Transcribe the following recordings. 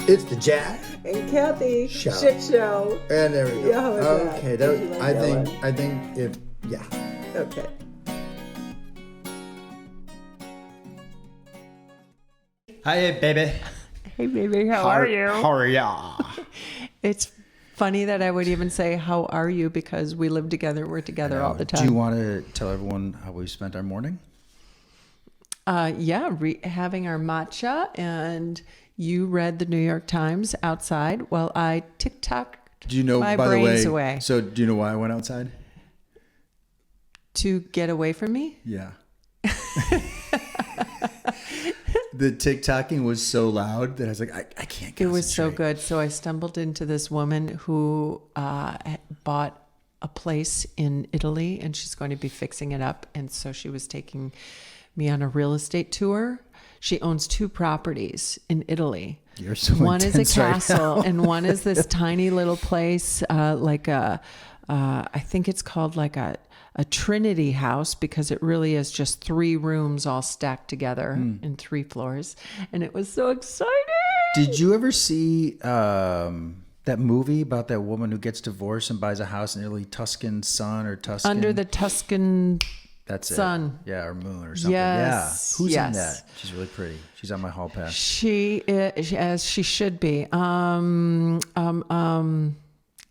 It's the Jack and Kathy Show. Shit Show. And there we go. Yeah, how was that? Okay, Did you like I that think if yeah. Okay. Hi, baby. Hey, baby, how are you? How are ya? It's funny that I would even say, how are you? Because we live together. We're together all the time. Do you want to tell everyone how we spent our morning? Having our matcha, and you read the New York Times outside while I TikToked my brains away. So do you know why I went outside? To get away from me? Yeah. The TikToking was so loud that I was like, I can't concentrate. It was so good. So I stumbled into this woman who bought a place in Italy, and she's going to be fixing it up. And so she was taking me on a real estate tour. She owns 2 properties in Italy. You're so one is a right castle, now. and one is this tiny little place, I think it's called like a Trinity house, because it really is just 3 rooms all stacked together in 3 floors. And it was so exciting. Did you ever see that movie about that woman who gets divorced and buys a house in Italy, Tuscan sun or Tuscan? Under the Tuscan That's sun. It. Yeah, or moon or something. Yes. Yeah. Who's yes. in that? She's really pretty. She's on my hall pass. She is, as she should be.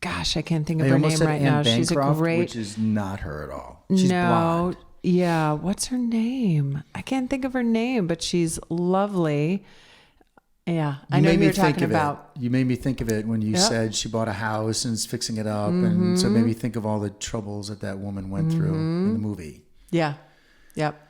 Gosh, I can't think of her name right now. She's a great. Which is not her at all. She's no, blonde. Yeah. What's her name? I can't think of her name, but she's lovely. Yeah, I know who you're talking about. You made me think of it when you said she bought a house and is fixing it up, and so it made me think of all the troubles that woman went through in the movie. Yeah. Yep.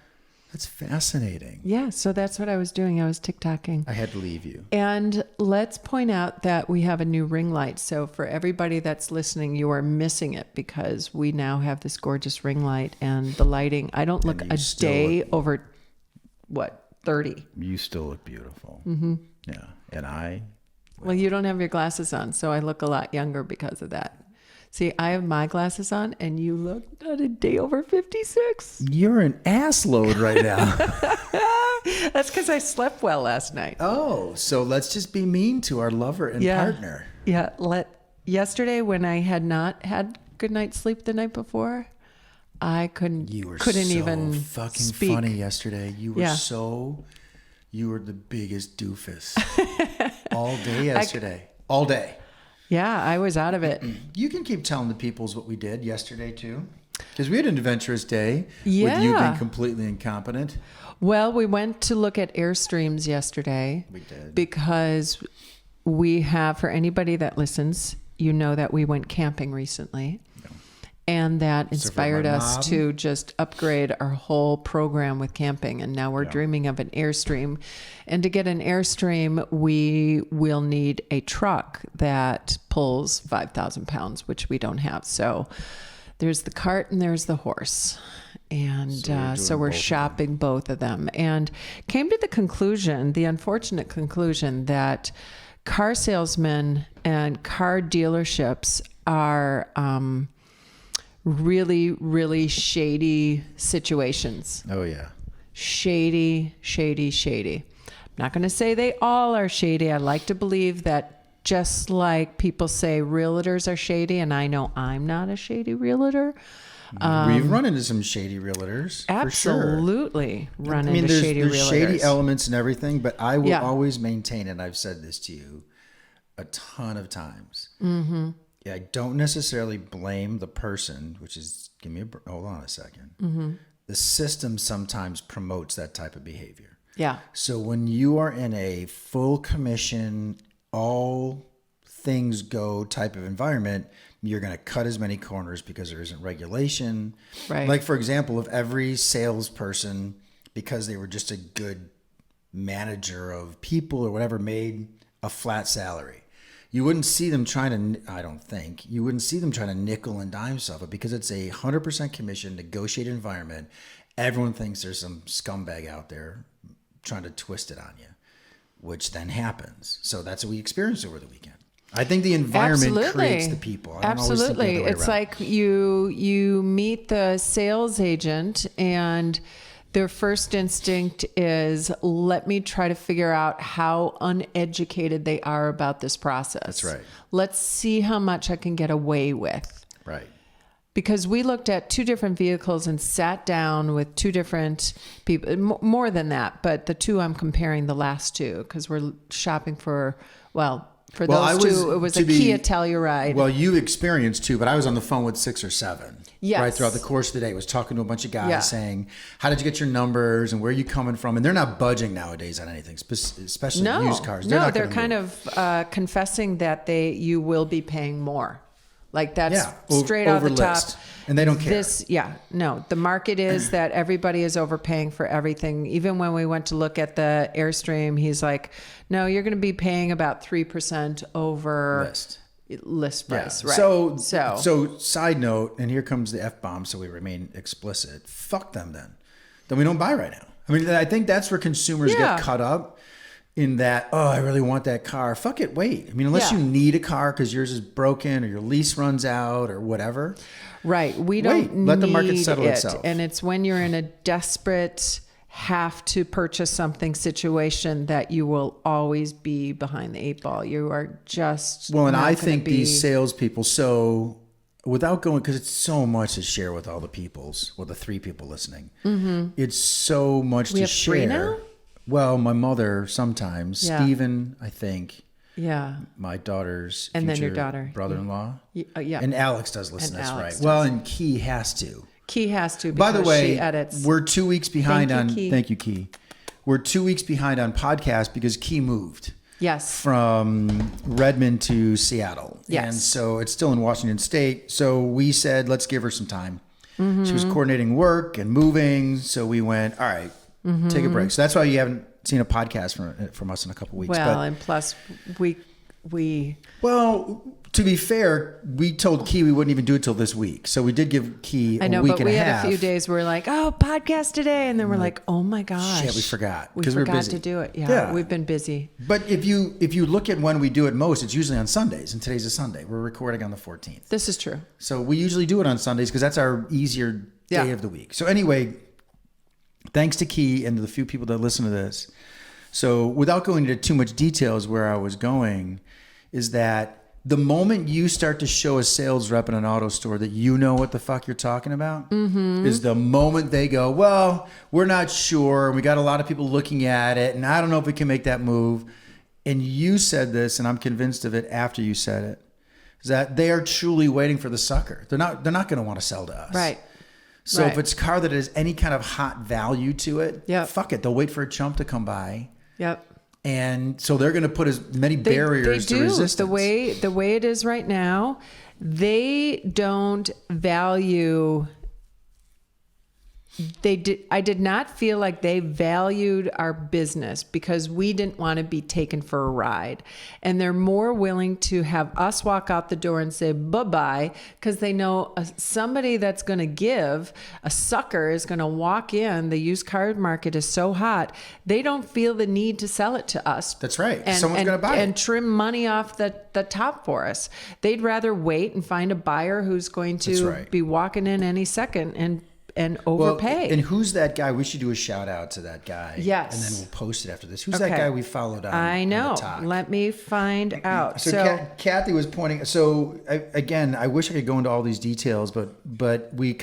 That's fascinating. Yeah, so that's what I was doing. I was TikToking. I had to leave you. And let's point out that we have a new ring light. So for everybody that's listening, you are missing it, because we now have this gorgeous ring light, and the lighting. I don't look a day over, 30. You still look beautiful. Mm-hmm. Yeah. And Well, you don't have your glasses on, so I look a lot younger because of that. See, I have my glasses on, and you look not a day over 56. You're an ass load right now. That's because I slept well last night. Oh, so let's just be mean to our lover and partner. Yeah. Yesterday, when I had not had good night's sleep the night before, I couldn't even fucking speak. Funny yesterday. You were the biggest doofus all day yesterday. All day. Yeah, I was out of it. You can keep telling the peoples what we did yesterday too, because we had an adventurous day with you being completely incompetent. Well, we went to look at Airstreams yesterday. We did. Because we have, for anybody that listens, you know that we went camping recently. And that inspired us to just upgrade our whole program with camping. And now we're dreaming of an Airstream. And to get an Airstream, we will need a truck that pulls 5,000 pounds, which we don't have. So there's the cart and there's the horse. And so we're shopping both of them. And came to the unfortunate conclusion that car salesmen and car dealerships are... really, really shady situations. Oh, yeah. Shady. I'm not going to say they all are shady. I like to believe that, just like people say realtors are shady, and I know I'm not a shady realtor. We've run into some shady realtors. Absolutely. For sure. There's realtors. shady elements and everything, but I will always maintain, and I've said this to you a ton of times. Mm-hmm. Yeah, I don't necessarily blame the person, hold on a second. Mm-hmm. The system sometimes promotes that type of behavior. Yeah. So when you are in a full commission, all things go type of environment, you're going to cut as many corners because there isn't regulation. Right. Like, for example, if every salesperson, because they were just a good manager of people or whatever, made a flat salary, you wouldn't see them trying to nickel and dime stuff, but because it's a 100% commission negotiated environment, everyone thinks there's some scumbag out there trying to twist it on you, which then happens. So that's what we experienced over the weekend. I think the environment creates the people. It's like you meet the sales agent, and Their first instinct is, let me try to figure out how uneducated they are about this process. That's right. Let's see how much I can get away with. Right. Because we looked at 2 different vehicles and sat down with 2 different people, more than that, but the 2 I'm comparing, the last 2, because we're shopping for those 2, it was a Kia Telluride. Well, you experienced 2, but I was on the phone with 6 or 7. Yes. Right throughout the course of the day, I was talking to a bunch of guys Yeah. saying, "How did you get your numbers and where are you coming from?" And they're not budging nowadays on anything, especially used cars. They're kind of confessing that you will be paying more. Like that's straight out the top. And they don't care. The market is that everybody is overpaying for everything. Even when we went to look at the Airstream, he's like, no, you're going to be paying about 3% over list price. Yeah. Right. So side note, and here comes the F-bomb, so we remain explicit. Fuck them then. Then we don't buy right now. I mean, I think that's where consumers get caught up in that, oh, I really want that car. Fuck it, wait. I mean, unless you need a car because yours is broken or your lease runs out or whatever. Right. We don't let the market need settle it. itself. And it's when you're in a desperate have to purchase something situation that you will always be behind the 8 ball. You are just and I think these salespeople, so without going, because it's so much to share with all the the 3 people listening. Mm-hmm. It's so much to share. 3 now? Well, my mother sometimes, Stephen, I think. Yeah. My daughter's and future then your daughter. Brother-in-law. Yeah. And Alex does listen. That's right. Does. Well, and Key has to. Key has to. By the way, she edits. We're 2 weeks behind Key. Thank you, Key. We're 2 weeks behind on podcast because Key moved. Yes. From Redmond to Seattle. Yes. And so it's still in Washington State. So we said, let's give her some time. Mm-hmm. She was coordinating work and moving. So we went, all right, take a break. So that's why you haven't seen a podcast from us in a couple weeks. Well, and plus we. Well, to be fair, we told Key we wouldn't even do it till this week. So we did give Key a week and a half. But we had a few days where we're like, oh, podcast today. And then we're like, oh my gosh. Shit, we forgot. We forgot to do it. Yeah, we've been busy. But if you look at when we do it most, it's usually on Sundays. And today's a Sunday. We're recording on the 14th. This is true. So we usually do it on Sundays because that's our easier day of the week. So anyway, thanks to Key and to the few people that listen to this. So without going into too much details, where I was going is that the moment you start to show a sales rep in an auto store that you know what the fuck you're talking about is the moment they go, well, we're not sure. We got a lot of people looking at it and I don't know if we can make that move. And you said this, and I'm convinced of it after you said it, is that they are truly waiting for the sucker. They're not going to want to sell to us. Right. So if it's a car that has any kind of hot value to it, fuck it. They'll wait for a chump to come by. Yep. And so they're going to put as many barriers to resistance. The way it is right now, they don't value. I did not feel like they valued our business because we didn't want to be taken for a ride. And they're more willing to have us walk out the door and say bye-bye because they know somebody that's going to give, a sucker is going to walk in. The used car market is so hot. They don't feel the need to sell it to us. That's right. Someone's going to buy it. And trim money off the top for us. They'd rather wait and find a buyer who's going to be walking in any second and overpay. Well, and who's that guy? We should do a shout out to that guy. Yes. And then we'll post it after this. Who's that guy we followed on? I know. On the talk? Let me find out. So Kathy was pointing. So I wish I could go into all these details, but we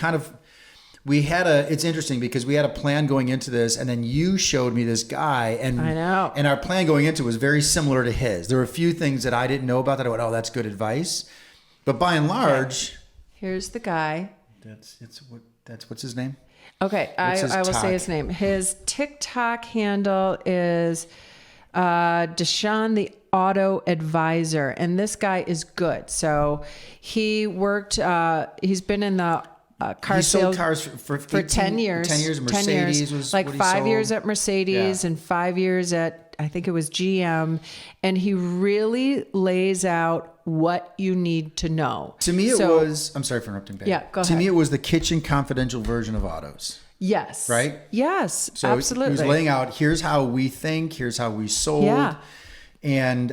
had it's interesting because we had a plan going into this, and then you showed me this guy, and I know. And our plan going into it was very similar to his. There were a few things that I didn't know about that I went, oh, that's good advice. But by and large, here's the guy. What's his name? Okay, I will say his name. His TikTok handle is Deshaun the Auto Advisor, and this guy is good. So he worked. He's been in the car sales. He sold cars for 10 years. 10 years. Mercedes was like what he 5 sold. years at Mercedes and 5 years at, I think it was GM, and he really lays out what you need to know. To me, I'm sorry for interrupting, babe. Yeah, go ahead. To me, it was the Kitchen Confidential version of autos. Yes. Right? Yes, so absolutely. He was laying out, here's how we think, here's how we sold. Yeah. And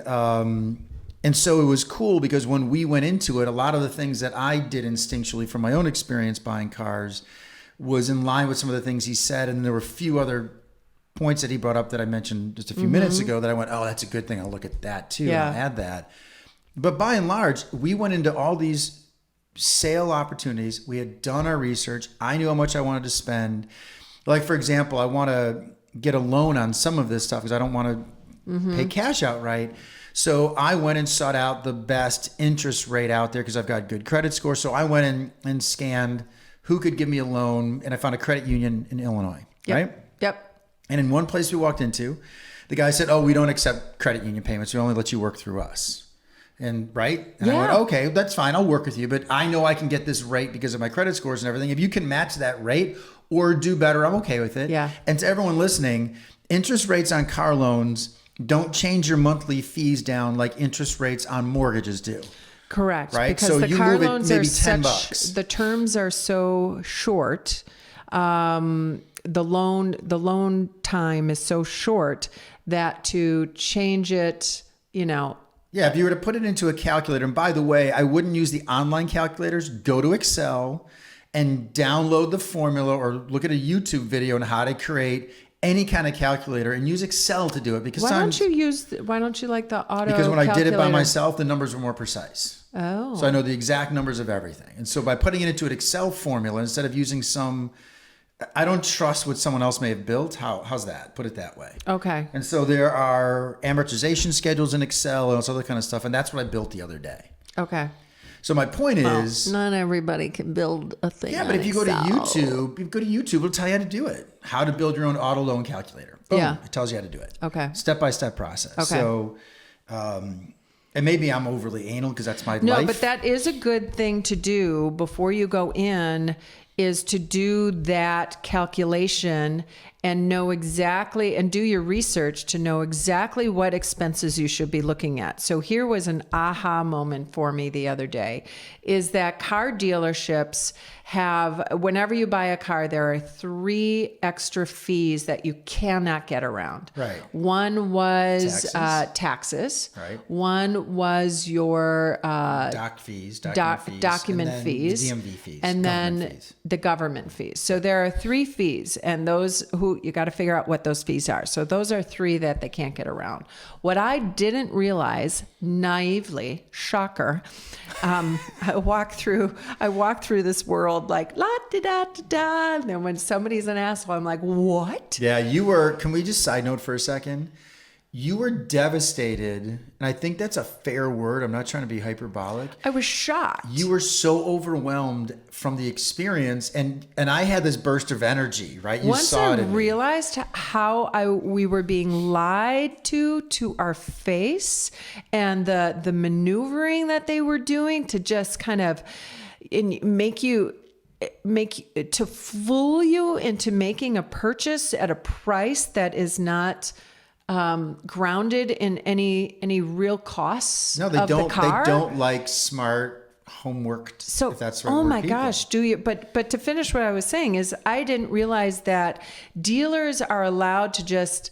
so it was cool because when we went into it, a lot of the things that I did instinctually from my own experience buying cars was in line with some of the things he said. And there were a few other points that he brought up that I mentioned just a few minutes ago that I went, oh, that's a good thing. I'll look at that too. Yeah. And I'll add that. But by and large, we went into all these sale opportunities. We had done our research. I knew how much I wanted to spend. Like, for example, I want to get a loan on some of this stuff because I don't want to pay cash outright. So I went and sought out the best interest rate out there because I've got good credit score. So I went in and scanned who could give me a loan, and I found a credit union in Illinois, right? Yep. And in one place we walked into, the guy said, oh, we don't accept credit union payments. We only let you work through us. And I went, okay, that's fine. I'll work with you. But I know I can get this rate because of my credit scores and everything. If you can match that rate or do better, I'm okay with it. Yeah. And to everyone listening, interest rates on car loans don't change your monthly fees down like interest rates on mortgages do. Correct. Right? Because So the you car move it loans maybe are $10. the terms are so short. The loan time is so short that to change it, Yeah, if you were to put it into a calculator, and by the way, I wouldn't use the online calculators. Go to Excel and download the formula or look at a YouTube video on how to create any kind of calculator and use Excel to do it. Because why don't you like the auto Because when I did it by calculator? myself, the numbers were more precise. Oh. So I know the exact numbers of everything. And so by putting it into an Excel formula, instead of using I don't trust what someone else may have built. How's that? Put it that way. Okay. And so there are amortization schedules in Excel and all this other kind of stuff. And that's what I built the other day. Okay. So my point is, not everybody can build a thing. yeah, but if you go to YouTube, it'll tell you how to do it. How to build your own auto loan calculator. Boom, Yeah. it tells you how to do it. Okay. Step-by-step process. Okay. So, and maybe I'm overly anal because that's my life. No, but that is a good thing to do before you go in, is to do that calculation and know exactly, and do your research to know exactly what expenses you should be looking at. So here was an aha moment for me the other day, is that car dealerships have, whenever you buy a car, there are 3 extra fees that you cannot get around. Right. One was taxes. Right. One was your document fees, fees, DMV fees, and then fees. the government fees. So there are 3 fees, and those who you got to figure out what those fees are. So those are 3 that they can't get around. What I didn't realize, naively, shocker, I walked through this world like la da da da da, and then when somebody's an asshole, I'm like, what? Yeah, you were. Can we just side note for a second? You were devastated, and I think that's a fair word. I'm not trying to be hyperbolic. I was shocked. You were so overwhelmed from the experience, and I had this burst of energy, right? You Once saw I it in me. realized how we were being lied to our face, and the maneuvering that they were doing to just kind of to fool you into making a purchase at a price that is not grounded in any real costs. No, they of don't. The car. They don't like smart, homeworked. So, if that's the right oh word, my people. gosh, do you? But to finish what I was saying is, I didn't realize that dealers are allowed to just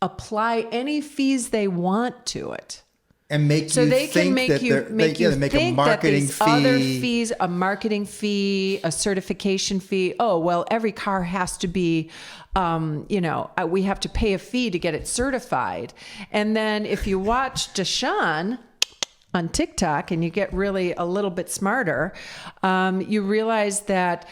apply any fees they want to it. And make So you they think can make that you they make a think that marketing these fee. other fees, a marketing fee, a certification fee. Oh well, every car has to be, we have to pay a fee to get it certified. And then if you watch Deshaun on TikTok and you get really a little bit smarter, you realize that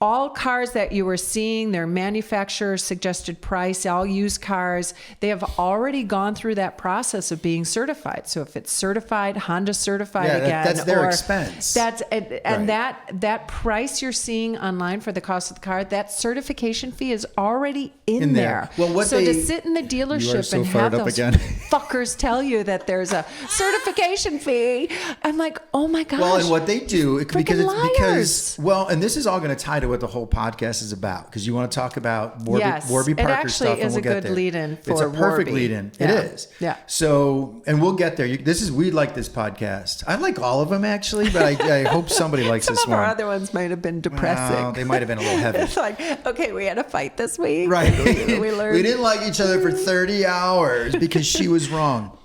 all cars that you were seeing, their manufacturer suggested price, all used cars, they have already gone through that process of being certified. So if it's certified, Honda certified again, that's their expense. That price you're seeing online for the cost of the car, that certification fee is already in there. Well, to sit in the dealership so and fired have up those again. fuckers tell you that there's a certification fee, I'm like, oh my gosh. Well, and what they do, because liars. and this is all going to tie to what the whole podcast is about, because you want to talk about Warby Parker actually stuff, and is we'll a get good there. lead-in for It's a perfect Warby. lead-in. Yeah. It is. Yeah. So, and we'll get there. We like this podcast. I like all of them actually, but I hope somebody likes Some this of one. our other ones might have been depressing. Well, they might have been a little heavy. It's like, okay, we had a fight this week. Right. We learned. We didn't like each other for 30 hours because she was wrong.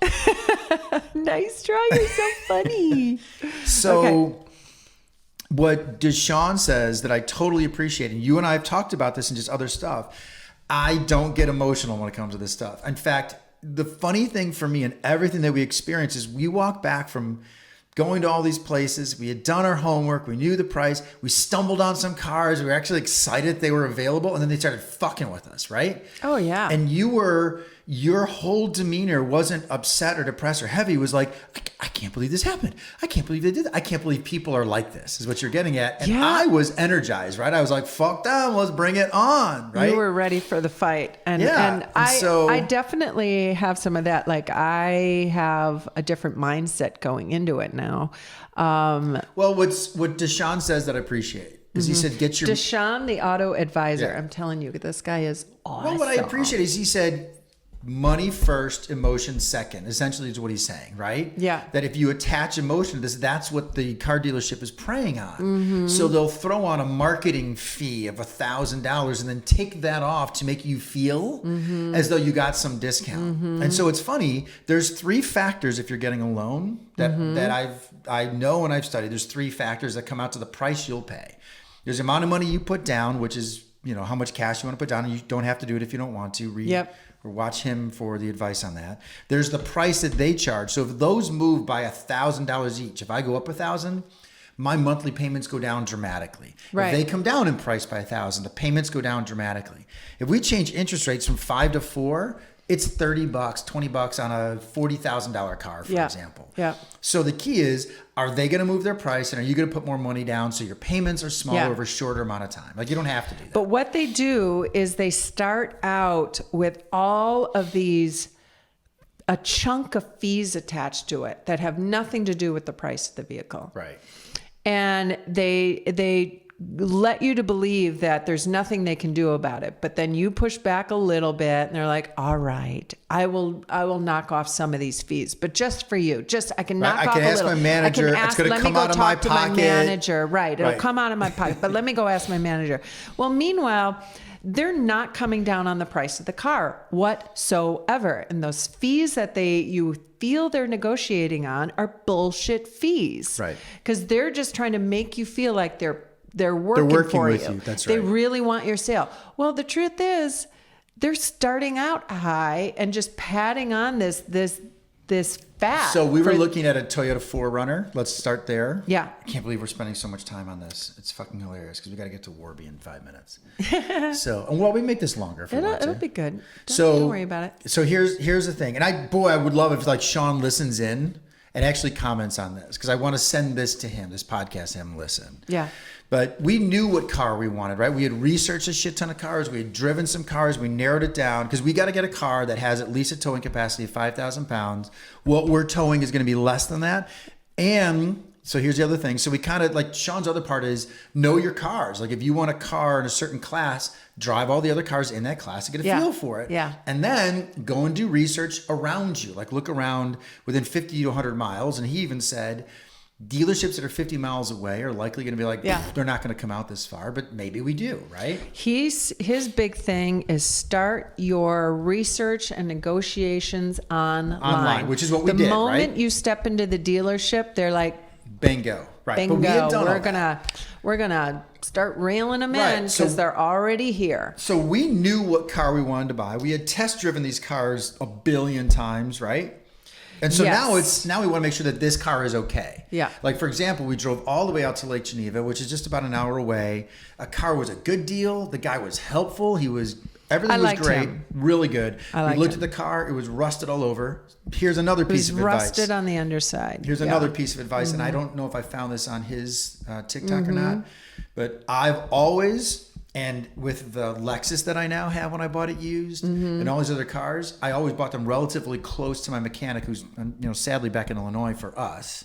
Nice try. You're so funny. So, Okay. what Deshaun says that I totally appreciate, and you and I have talked about this and just other stuff, I don't get emotional when it comes to this stuff. In fact, the funny thing for me and everything that we experience is we walk back from going to all these places. We had done our homework. We knew the price. We stumbled on some cars. We were actually excited they were available. And then they started fucking with us, right? Oh, yeah. And your whole demeanor wasn't upset or depressed or heavy. It was like, I can't believe this happened. I can't believe they did that. I can't believe people are like this, is what you're getting at. And I was energized, right? I was like, fuck them. Let's bring it on, right? You were ready for the fight. And I definitely have some of that. Like, I have a different mindset going into it now. Well, what Deshaun says that I appreciate is he said, get your... Deshaun, the auto advisor. Yeah. I'm telling you, this guy is awesome. Well, what I appreciate is he said, money first, emotion second, essentially is what he's saying, right? Yeah. That if you attach emotion to this, that's what the car dealership is preying on. So they'll throw on a marketing fee of $1,000 and then take that off to make you feel as though you got some discount. And so it's funny, there's 3 factors if you're getting a loan that I know and I've studied. There's 3 factors that come out to the price you'll pay. There's the amount of money you put down, which is, how much cash you want to put down, and you don't have to do it if you don't want to. Read or watch him for the advice on that. There's the price that they charge. So if those move by $1,000 each, if I go up $1,000, my monthly payments go down dramatically. Right. If they come down in price by $1,000, the payments go down dramatically. If we change interest rates from 5 to 4, it's $30, $20 on a $40,000 car, for example. Yeah. So the key is, are they going to move their price, and are you going to put more money down so your payments are smaller over a shorter amount of time? Like, you don't have to do that. But what they do is they start out with all of these, a chunk of fees attached to it that have nothing to do with the price of the vehicle. Right. And they let you to believe that there's nothing they can do about it. But then you push back a little bit and they're like, all right, I will knock off some of these fees, but just for you, I can knock off a little. I can ask my manager. It's going to come out of my pocket. Let me go talk to my manager. Right. It'll come out of my pocket, but let me go ask my manager. Well, meanwhile, they're not coming down on the price of the car whatsoever. And those fees that you feel they're negotiating on are bullshit fees. Right. Because they're just trying to make you feel like they're working for with you. That's right. They really want your sale. Well, the truth is, they're starting out high and just padding on this fat. So we were looking at a Toyota 4Runner. Let's start there. Yeah. I can't believe we're spending so much time on this. It's fucking hilarious because we got to get to Warby in 5 minutes. We make this longer if we want to. It'll be good. Don't worry about it. So here's the thing. And I would love if like Sean listens in and actually comments on this, because I want to send this to him, this podcast to him, listen. Yeah. But we knew what car we wanted, right? We had researched a shit ton of cars. We had driven some cars. We narrowed it down because we got to get a car that has at least a towing capacity of 5,000 pounds. What we're towing is going to be less than that. And so here's the other thing. So we kind of, like Sean's other part is know your cars. Like if you want a car in a certain class, drive all the other cars in that class to get a feel for it. Yeah. And then go and do research around you. Like look around within 50 to 100 miles. And he even said, dealerships that are 50 miles away are likely going to be like, they're not going to come out this far, but maybe we do, right? His big thing is start your research and negotiations online, which is what we did, right? The moment you step into the dealership, they're like, bingo, right? Bingo. But we're gonna start railing them in because they're already here. So we knew what car we wanted to buy. We had test driven these cars a billion times, right? And so now we want to make sure that this car is okay. Yeah. Like for example, we drove all the way out to Lake Geneva, which is just about an hour away. A car was a good deal. The guy was helpful. Everything was great. Him. Really good. We looked him. at the car. It was rusted all over. Here's another piece of advice. Rusted on the underside. Here's another piece of advice. And I don't know if I found this on his TikTok or not, but I've always, and with the Lexus that I now have when I bought it used and all these other cars, I always bought them relatively close to my mechanic who's, sadly back in Illinois for us.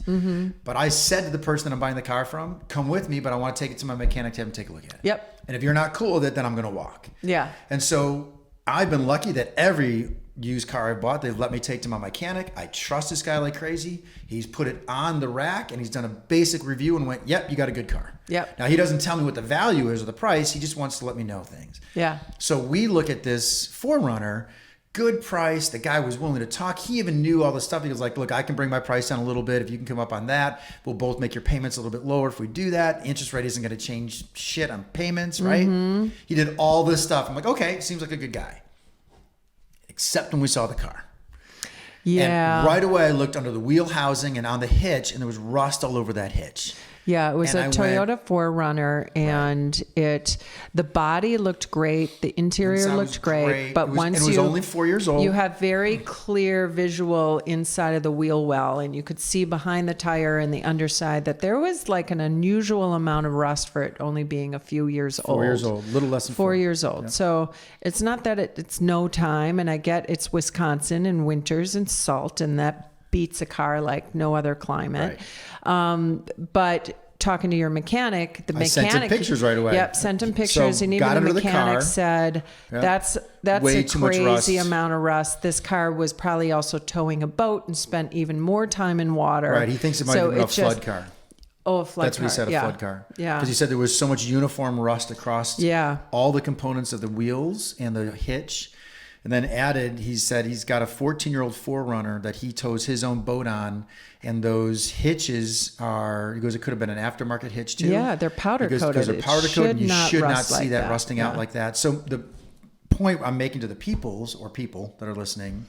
But I said to the person that I'm buying the car from, come with me, but I want to take it to my mechanic to have him take a look at it. Yep. And if you're not cool with it, then I'm going to walk. Yeah. And so I've been lucky that every used car I bought, they've let me take to my mechanic. I trust this guy like crazy. He's put it on the rack and he's done a basic review and went, yep, you got a good car. Yep. Now he doesn't tell me what the value is or the price. He just wants to let me know things. Yeah. So we look at this 4Runner. good price. The guy was willing to talk. He even knew all the stuff. He was like, look, I can bring my price down a little bit. If you can come up on that, we'll both make your payments a little bit lower. If we do that, interest rate isn't going to change shit on payments, right? He did all this stuff. I'm like, okay, seems like a good guy. Except when we saw the car. Yeah. And right away, I looked under the wheel housing and on the hitch, and there was rust all over that hitch. Yeah, it was And a I Toyota went- 4Runner, and the body looked great, the interior Inside looked was great, but once it was only 4 years old. you have very clear visual inside of the wheel well, and you could see behind the tire and the underside that there was like an unusual amount of rust for it only being a few years old. 4 years old, little less than 4 years old. So it's not that it's no time, and I get it's Wisconsin and winters and salt, and that beats a car like no other climate. But talking to your mechanic, I sent him pictures right away. Yep, sent him pictures, So and even got the under the mechanic car. said that's Way a too much rust. crazy amount of rust. This car was probably also towing a boat and spent even more time in water. Right, he thinks it might have been a flood car. Oh, a flood That's car. what he said, a flood car. Yeah. Because he said there was so much uniform rust across all the components of the wheels and the hitch. And then added, he said he's got a 14-year-old 4Runner that he tows his own boat on. And those hitches he goes, it could have been an aftermarket hitch too. Yeah, they're powder coated. Because they're powder coated and you should not rust see like that rusting out like that. So the point I'm making to the people that are listening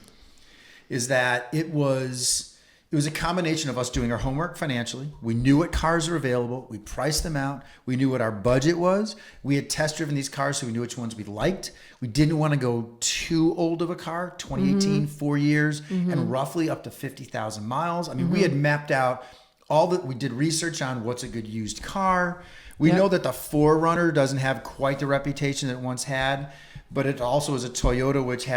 is that it was a combination of us doing our homework financially. We knew what cars are available. We priced them out. We knew what our budget was. We had test driven these cars, so we knew which ones we liked. We didn't want to go too old of a car, 2018, 4 years, and roughly up to 50,000 miles. I mean, we had mapped out we did research on what's a good used car. We know that the 4Runner doesn't have quite the reputation that it once had, but it also is a Toyota which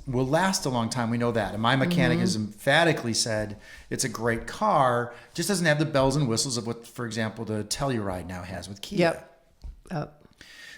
will last a long time. We know that. And my mechanic has emphatically said it's a great car, just doesn't have the bells and whistles of what, for example, the Telluride now has with Kia. Yep.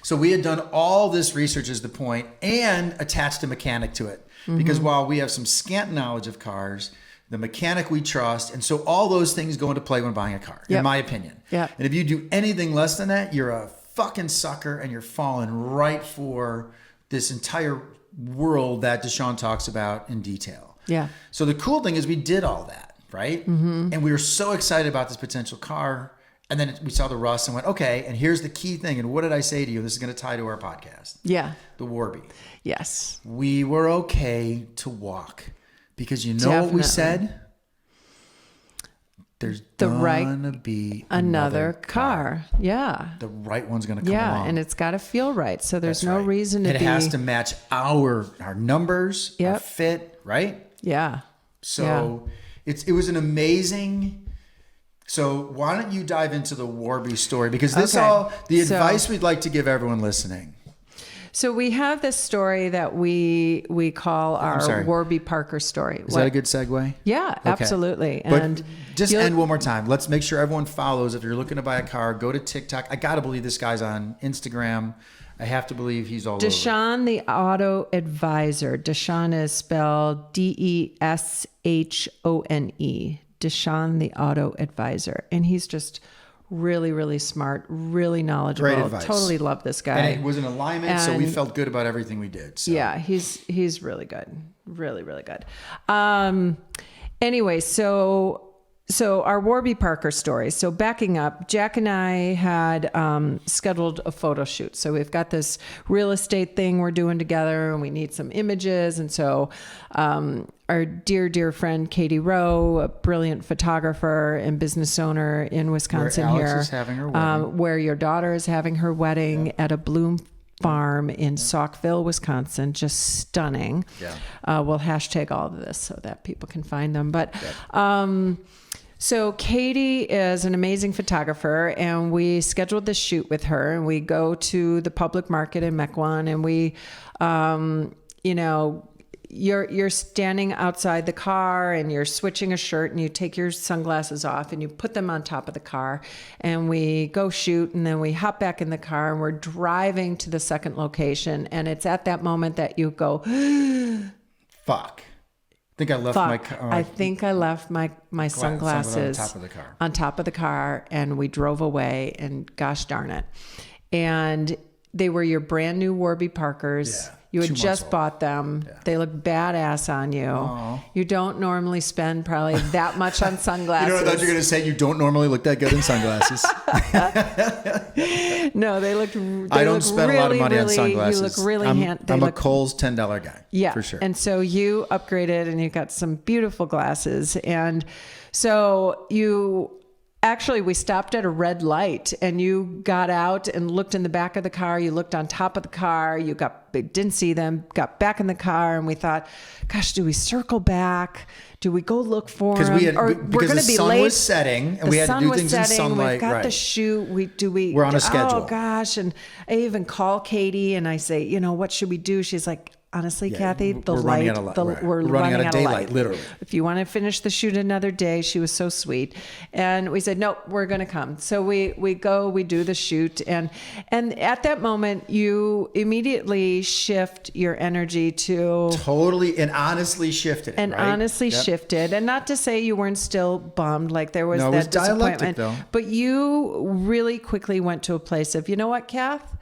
So we had done all this research as the point and attached a mechanic to it. Because while we have some scant knowledge of cars, the mechanic we trust, and so all those things go into play when buying a car, in my opinion. Yep. And if you do anything less than that, you're a fucking sucker and you're falling right for this entire world that Deshaun talks about in detail. Yeah. So the cool thing is we did all that, right? And we were so excited about this potential car. And then we saw the rust and went, okay, and here's the key thing. And what did I say to you? This is going to tie to our podcast. Yeah. The Warby. Yes. We were okay to walk because you know what we said? There's gonna be another car. Yeah. The right one's gonna come along. And it's got to feel right. So there's no reason to it has to match our numbers, our fit, right? Yeah. So it was an amazing. So why don't you dive into the Warby story? Because the advice we'd like to give everyone listening. So we have this story that we call our Warby Parker story. Is that a good segue? Yeah, okay. Absolutely. But and just end one more time. Let's make sure everyone follows. If you're looking to buy a car, go to TikTok. I got to believe this guy's on Instagram. I have to believe he's all over. Deshaun the Auto Advisor. Deshaun is spelled Deshone. Deshaun the Auto Advisor. And he's just really, really smart, really knowledgeable. Great advice. Totally love this guy. And it was in alignment, so we felt good about everything we did. So. Yeah, he's really good. Really, really good. Anyway, so our Warby Parker story. So backing up, Jack and I had scheduled a photo shoot. So we've got this real estate thing we're doing together, and we need some images. And so our dear friend Katie Rowe, a brilliant photographer and business owner in Wisconsin, where Alex is having her wedding. Where your daughter is having her wedding at a Bloom farm in Saukville, Wisconsin. Just stunning. Yeah. We'll hashtag all of this so that people can find them. But so Katie is an amazing photographer, and we scheduled this shoot with her, and we go to the public market in Mequon, and we, you're standing outside the car and you're switching a shirt, and you take your sunglasses off and you put them on top of the car, and we go shoot, and then we hop back in the car and we're driving to the second location. And it's at that moment that you go, fuck. I think I left my car. I think I left my sunglasses on top of the car. And we drove away, and gosh darn it. And They were your brand new Warby Parkers. Yeah, You 2 had months just old. bought them. Yeah. They look badass on you. Aw. You don't normally spend probably that much on sunglasses. You know what I thought you were going to say? You don't normally look that good in sunglasses. No, they look. I don't spend a lot of money on really, sunglasses. You look really I'm a Kohl's $10 guy. Yeah, for sure. And so you upgraded and you got some beautiful glasses. And so we stopped at a red light and you got out and looked in the back of the car. You looked on top of the car. Didn't see them, got back in the car, and we thought, gosh, do we circle back? Do we go look for them? Because the sun was setting and we had to do things in sunlight. We've got right. the shoot. We're on a schedule. Oh gosh. And I even call Katie and I say, what should we do? She's like, honestly, Kathy, we're running out of light. We're running out of daylight, literally. If you want to finish the shoot another day, she was so sweet. And we said, nope, we're going to come. So we go, we do the shoot. And at that moment, you immediately shift your energy to... Totally and honestly shifted it, And right? honestly shifted. And not to say you weren't still bummed, like there was that dialectic, disappointment. though. But you really quickly went to a place of, you know what, Kath?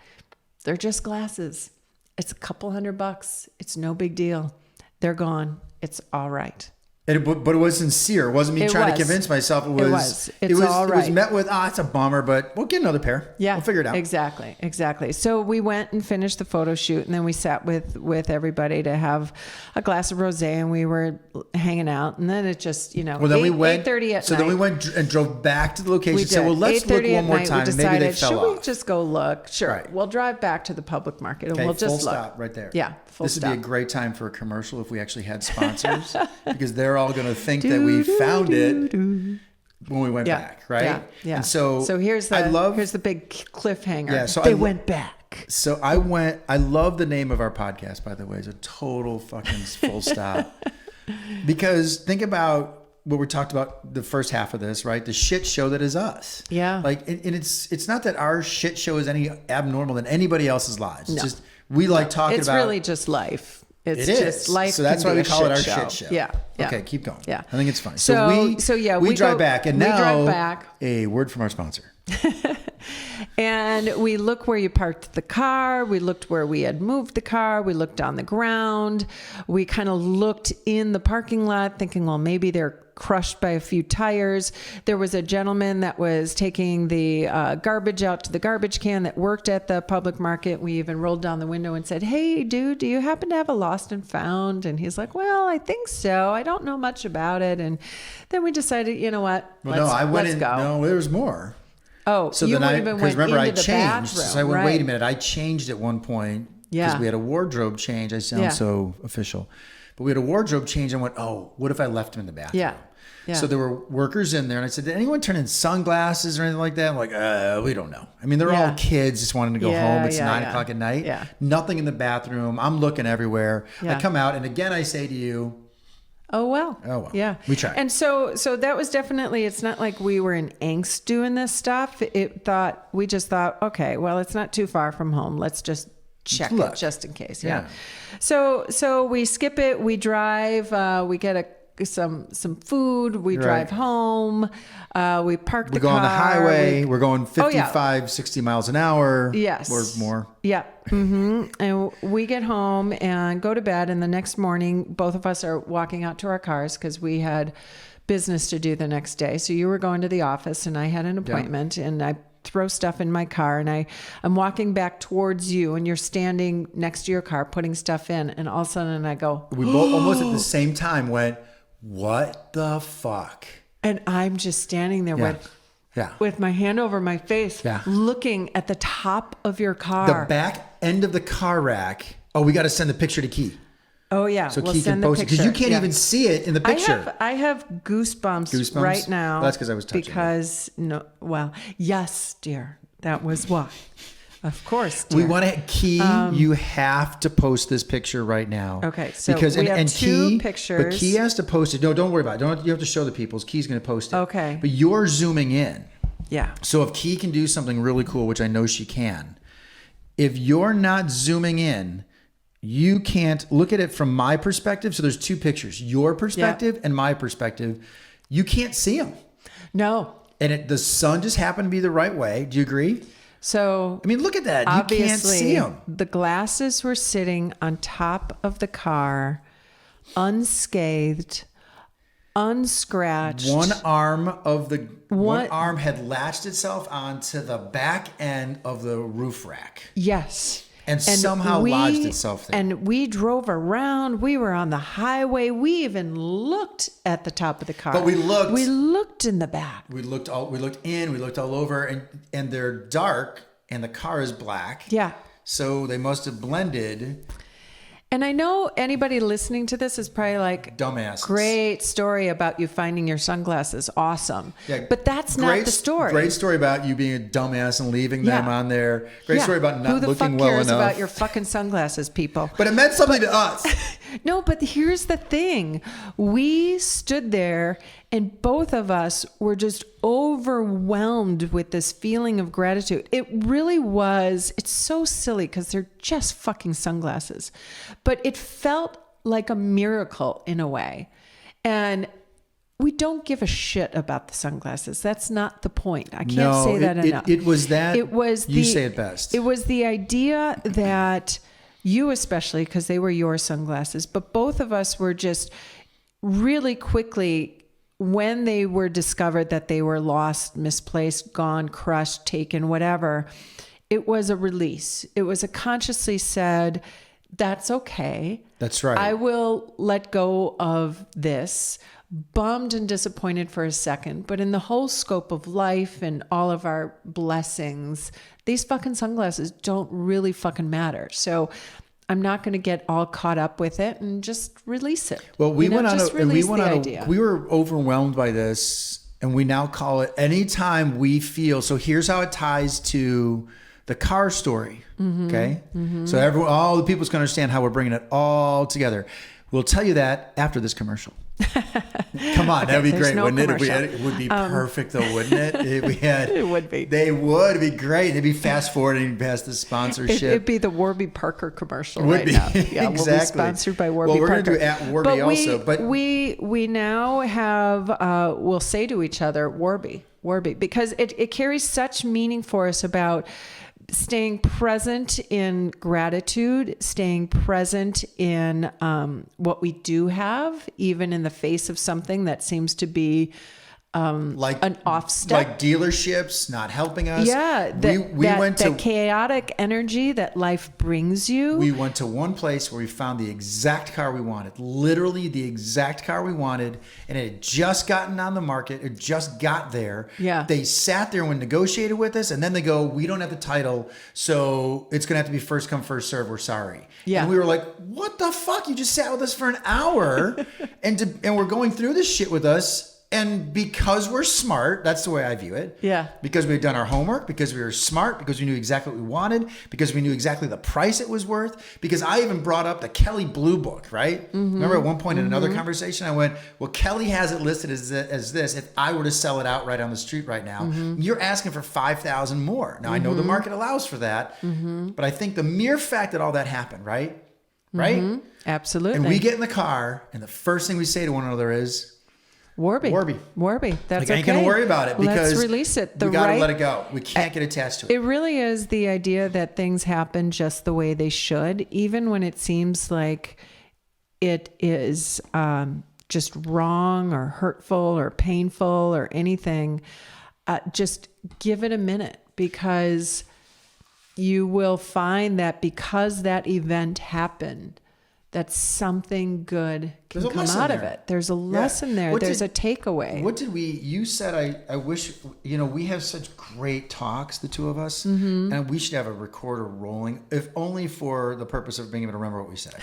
They're just glasses. It's a couple $100. It's no big deal. They're gone. It's all right. But it was sincere. It wasn't me trying to convince myself. It was. It's all right. It was met with, it's a bummer, but we'll get another pair. Yeah, we'll figure it out. Exactly. So we went and finished the photo shoot, and then we sat with everybody to have a glass of rosé, and we were hanging out. And then it just, Well, then we went 8:30 at so night. then we went and drove back to the location. We And said, did. well, let's look 8:30 one more at night, time. we And maybe they decided, fell should we off. just go look? Sure. Right. We'll drive back to the public market, and Okay, we'll just full look. stop right there. Yeah, full This would stop. be a great time for a commercial if we actually had sponsors, because they're all going to think that we found it when we went back, right? Yeah. And so here's the big cliffhanger. Yeah, so they went back. So I love the name of our podcast, by the way. It's a total fucking full stop. Because think about what we talked about the first half of this, right? The shit show that is us. Yeah. Like, and it's not that our shit show is any abnormal than anybody else's lives. It's No. just we like talking It's about. really just life. It's It just is. life. So that's can why be we a call it our show. shit show. Yeah. Okay, keep going. Yeah. I think it's fine. We drive go- back, and we now drive back. a word from our sponsor. And we look where you parked the car. We looked where we had moved the car. We looked on the ground. We kind of looked in the parking lot thinking, well, maybe they're crushed by a few tires. There was a gentleman that was taking the garbage out to the garbage can that worked at the public market. We even rolled down the window and said, hey, dude, do you happen to have a lost and found? And he's like, well, I think so. I don't know much about it. And then we decided, you know what? Let's go. No, there was more. Oh, So you then even because went remember into I the changed. bathroom. So I went, right. wait a minute, I changed at one point because Yeah. we had a wardrobe change. I sound Yeah. so official. But we had a wardrobe change and went, oh, what if I left him in the bathroom? Yeah. Yeah. So there were workers in there and I said, did anyone turn in sunglasses or anything like that? I'm like, we don't know. I mean, they're all kids just wanting to go home. It's 9 o'clock at night. Yeah. Nothing in the bathroom. I'm looking everywhere. Yeah. I come out and again, I say to you, Oh well. Yeah. We tried. And so that was definitely, it's not like we were in angst doing this stuff. We just thought, okay, well, it's not too far from home. Let's just check it just in case. Yeah. So we skip it. We drive, we get some food. We drive home. We park the car. We go on the highway. We're going 55, 60 miles an hour. Yes. Or more. Yeah. Mm-hmm. And we get home and go to bed. And the next morning, both of us are walking out to our cars because we had business to do the next day. So you were going to the office and I had an appointment and I throw stuff in my car and I'm walking back towards you and you're standing next to your car putting stuff in. And all of a sudden I go, we both almost at the same time went, what the fuck? And I'm just standing there with my hand over my face, looking at the top of your car. The back end of the car rack. Oh, we got to send the picture to Key. Oh yeah, so we'll Key send can post the it because you can't even see it in the picture. I have goosebumps right now. Well, that's because I was touching. Because yes, dear, that was why. Of course, dear. We want to Key. You have to post this picture right now. Okay, so because we have two Key, pictures. But Key has to post it. No, don't worry about it. You have to show the people. Key's going to post it. Okay. But you're zooming in. Yeah. So if Key can do something really cool, which I know she can, if you're not zooming in, you can't look at it from my perspective. So there's two pictures, your perspective and my perspective. You can't see them. No. And the sun just happened to be the right way. Do you agree? So I mean, look at that. You can't obviously, see them. the glasses were sitting on top of the car, unscathed, unscratched. One arm had latched itself onto the back end of the roof rack. Yes. And somehow lodged itself there. And we drove around. We were on the highway. We even looked at the top of the car. But we looked in the back. We looked all over, and they're dark, and the car is black. Yeah. So they must have blended. And I know anybody listening to this is probably like, dumbasses. Great story about you finding your sunglasses. Awesome. Yeah, but that's not the story. Great story about you being a dumbass and leaving them on there. Great story about not looking well enough. Who the fuck cares about your fucking sunglasses, people? But it meant something to us. No, but here's the thing. We stood there and both of us were just overwhelmed with this feeling of gratitude. It really was. It's so silly because they're just fucking sunglasses. But it felt like a miracle in a way. And we don't give a shit about the sunglasses. That's not the point. I can't say that enough. It was that. You say it best. It was the idea that you especially, because they were your sunglasses, but both of us were just really quickly, when they were discovered that they were lost, misplaced, gone, crushed, taken, whatever, it was a release. It was a consciously said, that's okay. That's right. I will let go of this. Bummed and disappointed for a second, but in the whole scope of life and all of our blessings, these fucking sunglasses don't really fucking matter. So I'm not going to get all caught up with it and just release it. Well, we were overwhelmed by this, and we now call it anytime we feel. So here's how it ties to the car story. Mm-hmm, okay. Mm-hmm. So all the people's going to understand how we're bringing it all together. We'll tell you that after this commercial. Come on, that'd be great, wouldn't it? It would be perfect, though, wouldn't it? If we had, it would be. They would. It'd be great. They'd be fast forwarding past the sponsorship. It'd be the Warby Parker commercial now. Yeah, exactly. We'll be sponsored by Warby Parker. Well, we're going to do at Warby also. But we now have, we'll say to each other, Warby, because it carries such meaning for us about staying present in gratitude, staying present in what we do have, even in the face of something that seems to be like an off step. Like dealerships not helping us. Yeah, we went to chaotic energy that life brings you. We went to one place where we found the exact car we wanted, literally the exact car we wanted, and it had just gotten on the market. It just got there. Yeah. They sat there and negotiated with us, and then they go, we don't have the title, so it's going to have to be first come, first serve. We're sorry. Yeah. And we were like, what the fuck? You just sat with us for an hour, and we're going through this shit with us. And because we're smart, that's the way I view it. Yeah. Because we had done our homework, because we were smart, because we knew exactly what we wanted, because we knew exactly the price it was worth. Because I even brought up the Kelly Blue Book, right? Mm-hmm. Remember at one point in another conversation, I went, well, Kelly has it listed as this. If I were to sell it out right on the street right now, you're asking for $5,000 more. Now, I know the market allows for that, but I think the mere fact that all that happened, right? Right? Absolutely. And we get in the car, and the first thing we say to one another is, Warby. That's okay. I ain't gonna worry about it because let's release it. We gotta let it go. We can't get attached to it. It really is the idea that things happen just the way they should, even when it seems like it is just wrong or hurtful or painful or anything. Just give it a minute, because you will find that because that event happened, that something good can come out of it. There's a lesson there. There's a takeaway. What did you said, I wish, we have such great talks, the two of us, and we should have a recorder rolling, if only for the purpose of being able to remember what we said.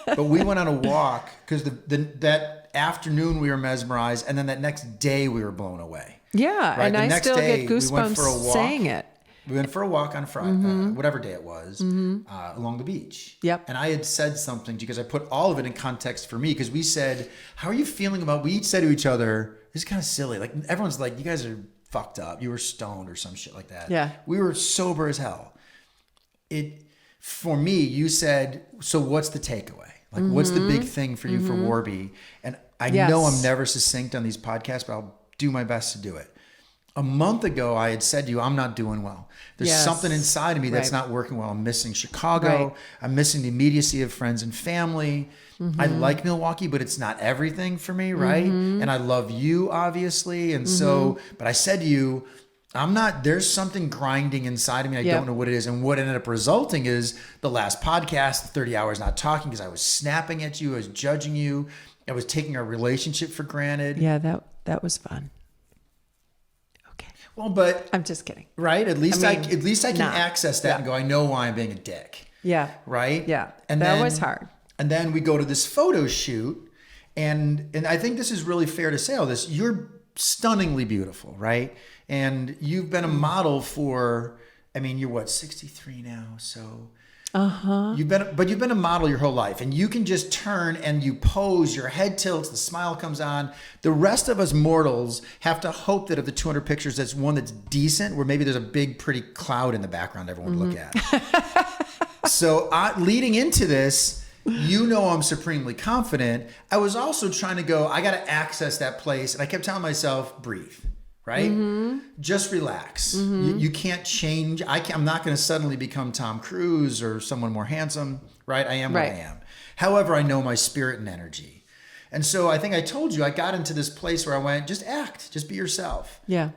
But we went on a walk because that afternoon we were mesmerized, and then that next day we were blown away. Yeah, right? And I still get goosebumps saying it. We went for a walk on Friday, whatever day it was, along the beach. Yep. And I had said something because I put all of it in context for me, because we said, how are you feeling about, we each said to each other, this is kind of silly. Like everyone's like, you guys are fucked up. You were stoned or some shit like that. Yeah. We were sober as hell. For me, you said, so what's the takeaway? Like, what's the big thing for you for Warby? And I know I'm never succinct on these podcasts, but I'll do my best to do it. A month ago, I had said to you, I'm not doing well. There's Yes. something inside of me that's Right. not working well. I'm missing Chicago. Right. I'm missing the immediacy of friends and family. I like Milwaukee, but it's not everything for me, right? And I love you, obviously. And so, but I said to you, there's something grinding inside of me. I Yep. don't know what it is. And what ended up resulting is the last podcast, 30 hours not talking, because I was snapping at you. I was judging you. I was taking our relationship for granted. Yeah, that was fun. Okay. Well, but I'm just kidding. right? At least I can nah. access that and go, I know why I'm being a dick. Yeah. Right? Yeah. And that then, was hard. And then we go to this photo shoot, and I think this is really fair to say all this. You're stunningly beautiful, right? And you've been a model for, I mean, you're what, 63 now, so you've been a model your whole life, and you can just turn and you pose, your head tilts, the smile comes on. The rest of us mortals have to hope that of the 200 pictures, there's one that's decent, where maybe there's a big, pretty cloud in the background everyone would look at. So leading into this, you know, I'm supremely confident. I was also trying to go, I got to access that place. And I kept telling myself, breathe, right? Just relax. You can't change. I'm not going to suddenly become Tom Cruise or someone more handsome, right? I am what I am. However, I know my spirit and energy. And so I think I told you, I got into this place where I went, just act, just be yourself. Yeah.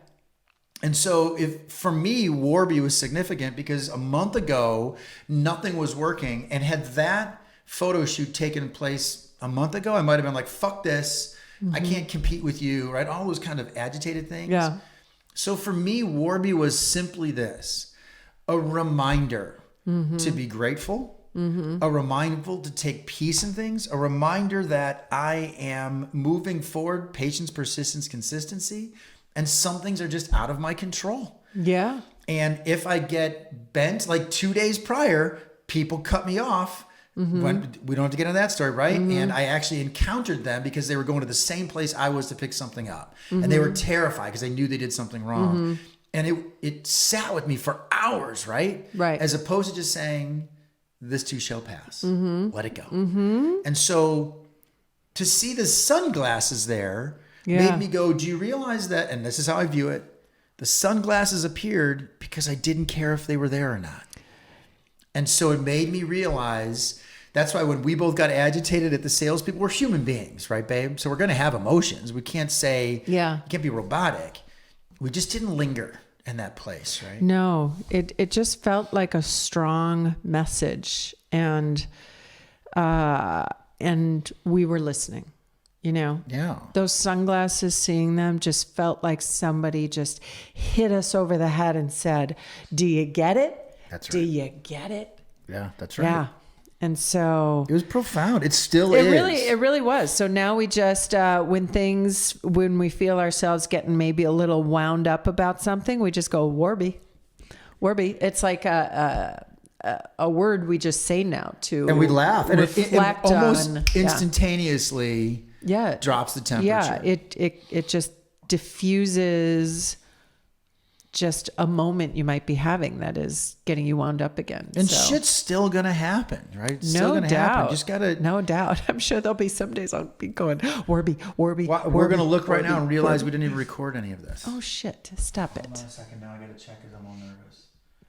And so for me, Warby was significant because a month ago, nothing was working. And had that photo shoot taken place a month ago, I might have been like, fuck this. I can't compete with you, right? All those kind of agitated things. Yeah. So for me, Warby was simply this, a reminder to be grateful, a reminder to take peace in things, a reminder that I am moving forward, patience, persistence, consistency, and some things are just out of my control. Yeah. And if I get bent, like 2 days prior, people cut me off. When we don't have to get into that story, right? And I actually encountered them because they were going to the same place I was to pick something up. And they were terrified because they knew they did something wrong. And it sat with me for hours, right? Right. As opposed to just saying, this too shall pass. Let it go. And so to see the sunglasses there made me go, do you realize that, and this is how I view it, the sunglasses appeared because I didn't care if they were there or not. And so it made me realize, that's why when we both got agitated at the salespeople, we're human beings, right, babe? So we're going to have emotions. We can't say, we can't be robotic. We just didn't linger in that place, right? No, it just felt like a strong message, and we were listening. You know, those sunglasses, seeing them just felt like somebody just hit us over the head and said, do you get it? That's right. Do you get it? Yeah, that's right. Yeah. And so it was profound. It still is. It really was. So now we just, when we feel ourselves getting maybe a little wound up about something, we just go, Warby. It's like a word we just say now to, and we laugh and reflect it almost on, instantaneously drops the temperature. Yeah. It just diffuses just a moment you might be having that is getting you wound up again. And shit's still going to happen, right? It's still no gonna doubt. Happen. Just gotta, no doubt. I'm sure there'll be some days I'll be going, Warby. We're going to look right now and realize we didn't even record any of this. Oh shit. Stop it. Hold on a second. Now I got to check because I'm all nervous.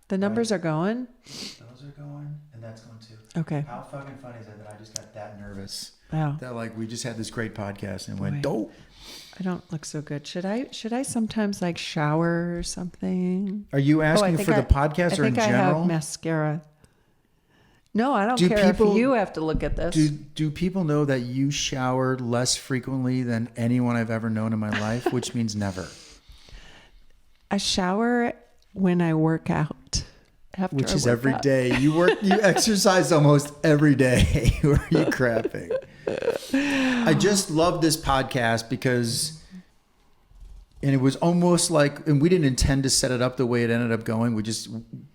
The numbers are going. Those are going and that's going too. Okay. How fucking funny is that I just got that nervous? Wow. That like we just had this great podcast and went, dope. I don't look so good. Should I sometimes like shower or something? Are you asking for the podcast or in general? I have mascara. No, I don't care if you have to look at this. Do people know that you shower less frequently than anyone I've ever known in my life, which means never? I shower when I work out. Which is every day. You exercise almost every day. Or are you crapping? I just love this podcast because, and it was almost like, and we didn't intend to set it up the way it ended up going.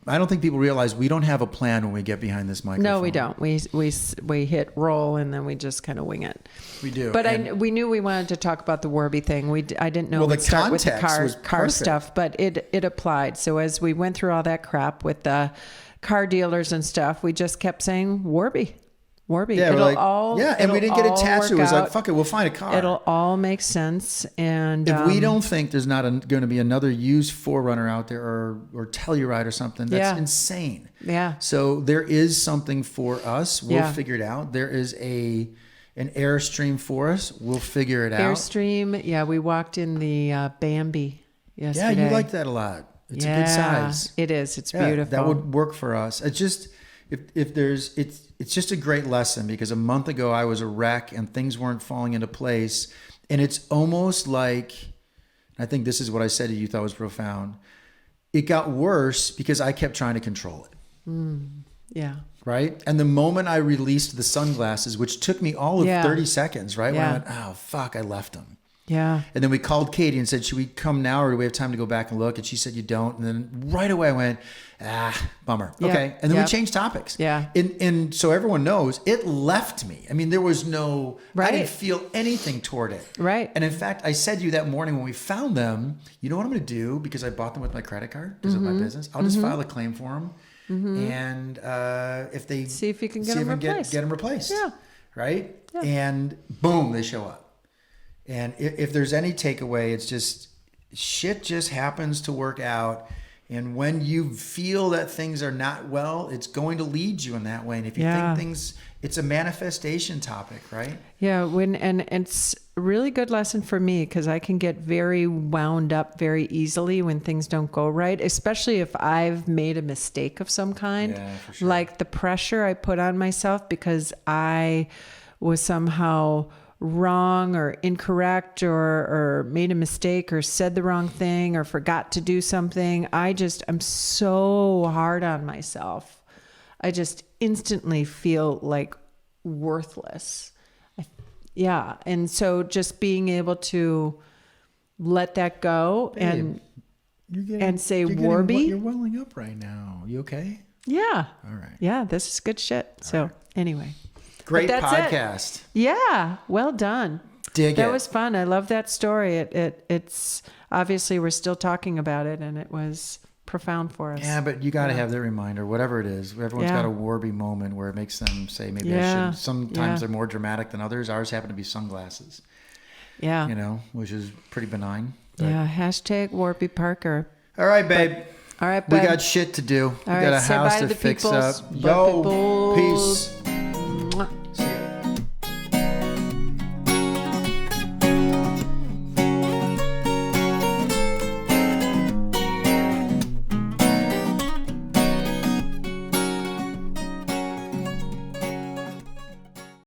I don't think people realize we don't have a plan when we get behind this microphone. No, we don't. We hit roll and then we just kind of wing it. We do. But we knew we wanted to talk about the Warby thing. I didn't know we'd start with the car stuff, but it applied. So as we went through all that crap with the car dealers and stuff, we just kept saying Warby. Warby. Yeah, we're It'll like, all and we didn't get all attached to it. It work was like, out. fuck it, we'll find a car. It'll all make sense. And if we don't think there's not going to be another used 4Runner out there or Telluride or something, that's insane. Yeah. So there is something for us. We'll Yeah. figure it out. There is an Airstream for us. We'll figure it out. Airstream. Yeah, we walked in the Bambi yesterday. Yeah, you like that a lot. It's a good size. It is. It's Yeah, beautiful. that would work for us. It's just it's just a great lesson, because a month ago I was a wreck and things weren't falling into place, and it's almost like, I think this is what I said to you, thought was profound. It got worse because I kept trying to control it. Yeah. Right? And the moment I released the sunglasses, which took me all of 30 seconds, right? When I went, oh fuck, I left them. Yeah. And then we called Katie and said, should we come now or do we have time to go back and look? And she said, you don't. And then right away I went, bummer. Yep. Okay. And then Yep. we changed topics. Yeah. And so everyone knows, it left me. I mean, there was no, I Right. didn't feel anything toward it. Right. And in fact, I said to you that morning when we found them, you know what I'm going to do? Because I bought them with my credit card because of my business. I'll just file a claim for them. And if they See if you can get see them if I can replaced. get them replaced. Yeah. Right. Yeah. And boom, they show up. And if there's any takeaway, it's just shit just happens to work out. And when you feel that things are not well, it's going to lead you in that way. And if you think things, it's a manifestation topic, right? Yeah. And it's a really good lesson for me, because I can get very wound up very easily when things don't go right, especially if I've made a mistake of some kind. Yeah, for sure. Like the pressure I put on myself because I was somehow wrong or incorrect or made a mistake or said the wrong thing or forgot to do something. I'm so hard on myself. I just instantly feel like worthless. Yeah. And so just being able to let that go and say, Warby, You're welling up right now. You okay? yeah. All right. Yeah, this is good shit. So anyway. Great But that's it. podcast. Yeah, well done. Dig That it. was fun. I love that story. It's obviously we're still talking about it, and it was profound for us. Yeah, but you got to have that reminder, whatever it is. Everyone's Yeah. got a Warby moment where it makes them say, maybe I Yeah. shouldn't. Sometimes Yeah. they're more dramatic than others. Ours happen to be sunglasses, Yeah. which is pretty benign. But- Yeah. Hashtag Warby Parker. All right, babe. All right, We babe. got shit to do. We All got right, a say house bye to to the fix peoples. up. Bye, Yo, peoples. peace.